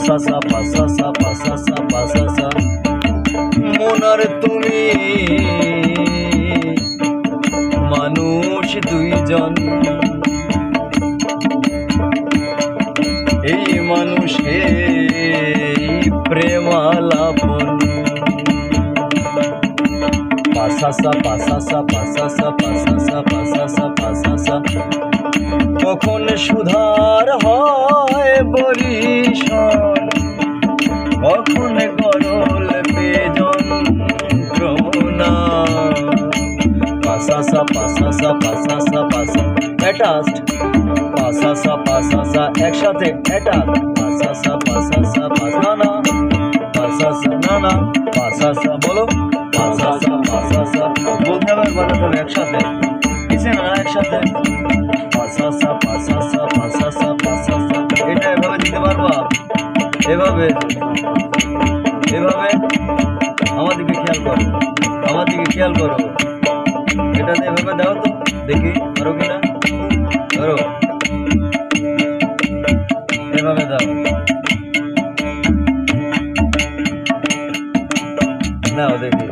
পাসাসা পাসাসা পাসাসা পাসাসা মনার তুমি মানুষ দুইজন, এই মানুষে প্রেমালাপন। পাসাসা পাসাসা পাসাসা পাসাসা পাসাসা পাসাসা কখন সুধার হয় বরিশন, কখন গরল বেযন্ত্রণা। পাসাসা পাসাসা পাসাসা পাসা অ্যাটাচড, পাসাসা পাসাসা একসাথে অ্যাটাচ, পাসাসা পাসাসা পাসানা পাসাসা না না পাসাসা বলো, পাসাসা পাসাসা বলতে হবে বাজাতে হবে একসাথে, কিছু না একসাথে। পাসাসা পাসাসা পাসাসা পাসাসা এটা এভাবে দিতে পারবা, এভাবে এভাবে আমার দিকে খেয়াল করো, আমার দিকে খেয়াল করো, এটাতে এভাবে দাও তো দেখি পারো কিনা, ধরো এভাবে দাও, নাও দেখি।